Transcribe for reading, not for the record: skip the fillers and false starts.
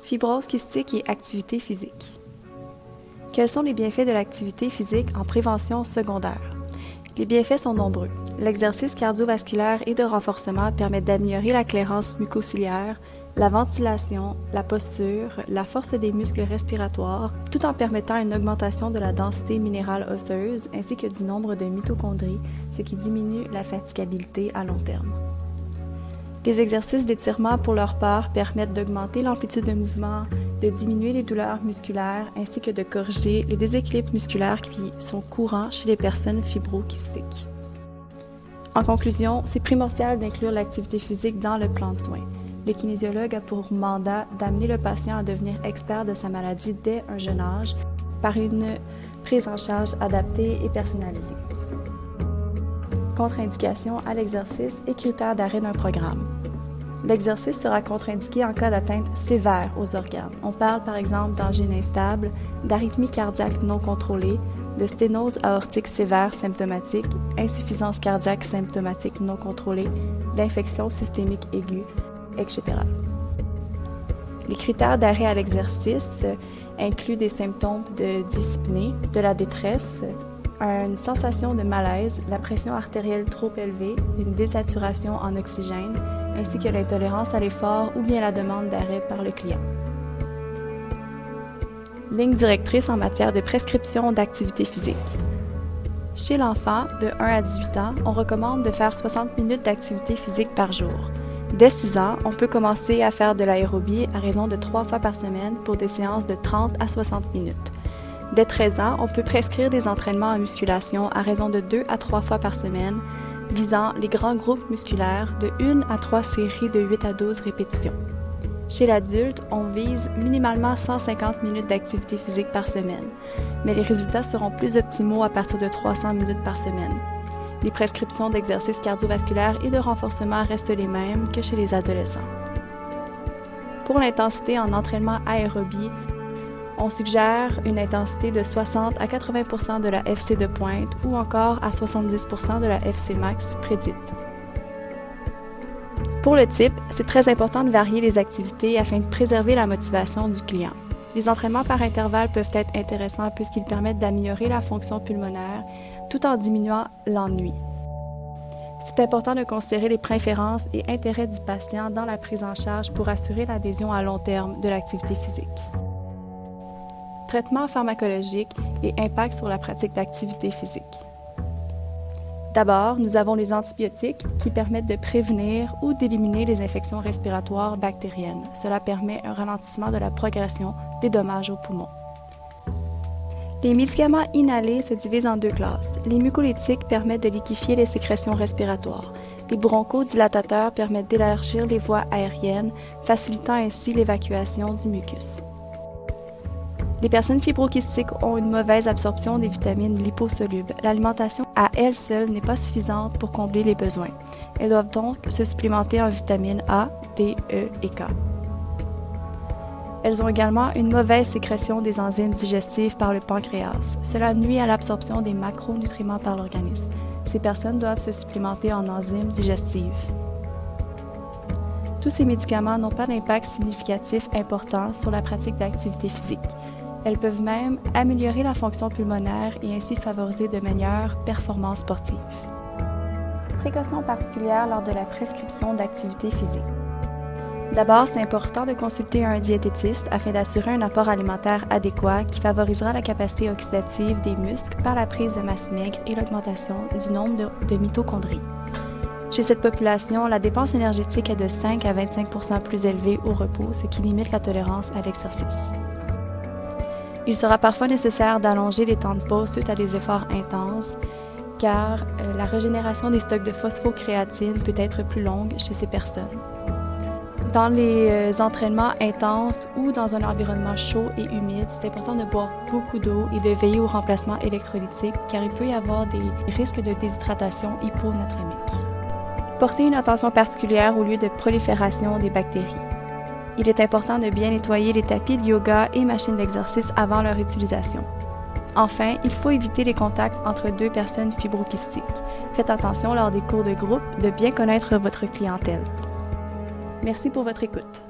Fibrose kystique et activité physique. Quels sont les bienfaits de l'activité physique en prévention secondaire? Les bienfaits sont nombreux. L'exercice cardiovasculaire et de renforcement permet d'améliorer la clairance mucociliaire, la ventilation, la posture, la force des muscles respiratoires, tout en permettant une augmentation de la densité minérale osseuse ainsi que du nombre de mitochondries, ce qui diminue la fatigabilité à long terme. Les exercices d'étirement pour leur part permettent d'augmenter l'amplitude de mouvement, de diminuer les douleurs musculaires ainsi que de corriger les déséquilibres musculaires qui sont courants chez les personnes fibrokystiques. En conclusion, c'est primordial d'inclure l'activité physique dans le plan de soins. Le kinésiologue a pour mandat d'amener le patient à devenir expert de sa maladie dès un jeune âge par une prise en charge adaptée et personnalisée. Contre-indication à l'exercice et critères d'arrêt d'un programme. L'exercice sera contre-indiqué en cas d'atteinte sévère aux organes. On parle par exemple d'angine instable, d'arythmie cardiaque non contrôlée, de sténose aortique sévère symptomatique, insuffisance cardiaque symptomatique non contrôlée, d'infection systémique aiguë, etc. Les critères d'arrêt à l'exercice incluent des symptômes de dyspnée, de la détresse, une sensation de malaise, la pression artérielle trop élevée, une désaturation en oxygène, ainsi que l'intolérance à l'effort ou bien la demande d'arrêt par le client. Ligne directrice en matière de prescription d'activité physique. Chez l'enfant, de 1 à 18 ans, on recommande de faire 60 minutes d'activité physique par jour. Dès 6 ans, on peut commencer à faire de l'aérobie à raison de 3 fois par semaine pour des séances de 30 à 60 minutes. Dès 13 ans, on peut prescrire des entraînements en musculation à raison de 2 à 3 fois par semaine, visant les grands groupes musculaires de 1 à 3 séries de 8 à 12 répétitions. Chez l'adulte, on vise minimalement 150 minutes d'activité physique par semaine, mais les résultats seront plus optimaux à partir de 300 minutes par semaine. Les prescriptions d'exercices cardiovasculaires et de renforcement restent les mêmes que chez les adolescents. Pour l'intensité en entraînement aérobie, on suggère une intensité de 60 à 80% de la FC de pointe ou encore à 70% de la FC max prédite. Pour le type, c'est très important de varier les activités afin de préserver la motivation du client. Les entraînements par intervalle peuvent être intéressants puisqu'ils permettent d'améliorer la fonction pulmonaire tout en diminuant l'ennui. C'est important de considérer les préférences et intérêts du patient dans la prise en charge pour assurer l'adhésion à long terme de l'activité physique. Traitement pharmacologique et impact sur la pratique d'activité physique. D'abord, nous avons les antibiotiques qui permettent de prévenir ou d'éliminer les infections respiratoires bactériennes. Cela permet un ralentissement de la progression des dommages aux poumons. Les médicaments inhalés se divisent en 2 classes. Les mucolytiques permettent de liquéfier les sécrétions respiratoires. Les bronchodilatateurs permettent d'élargir les voies aériennes, facilitant ainsi l'évacuation du mucus. Les personnes fibrokystiques ont une mauvaise absorption des vitamines liposolubles. L'alimentation à elle seule n'est pas suffisante pour combler les besoins. Elles doivent donc se supplémenter en vitamines A, D, E et K. Elles ont également une mauvaise sécrétion des enzymes digestives par le pancréas. Cela nuit à l'absorption des macronutriments par l'organisme. Ces personnes doivent se supplémenter en enzymes digestives. Tous ces médicaments n'ont pas d'impact significatif important sur la pratique d'activité physique. Elles peuvent même améliorer la fonction pulmonaire et ainsi favoriser de meilleures performances sportives. Précautions particulières lors de la prescription d'activité physique. D'abord, c'est important de consulter un diététiste afin d'assurer un apport alimentaire adéquat qui favorisera la capacité oxydative des muscles par la prise de masse maigre et l'augmentation du nombre de mitochondries. Chez cette population, la dépense énergétique est de 5 à 25% plus élevée au repos, ce qui limite la tolérance à l'exercice. Il sera parfois nécessaire d'allonger les temps de pause suite à des efforts intenses, car la régénération des stocks de phosphocréatine peut être plus longue chez ces personnes. Dans les entraînements intenses ou dans un environnement chaud et humide, c'est important de boire beaucoup d'eau et de veiller au remplacement électrolytique, car il peut y avoir des risques de déshydratation hyponatrémique. Portez une attention particulière au lieu de prolifération des bactéries. Il est important de bien nettoyer les tapis de yoga et machines d'exercice avant leur utilisation. Enfin, il faut éviter les contacts entre 2 personnes fibrokystiques. Faites attention lors des cours de groupe de bien connaître votre clientèle. Merci pour votre écoute.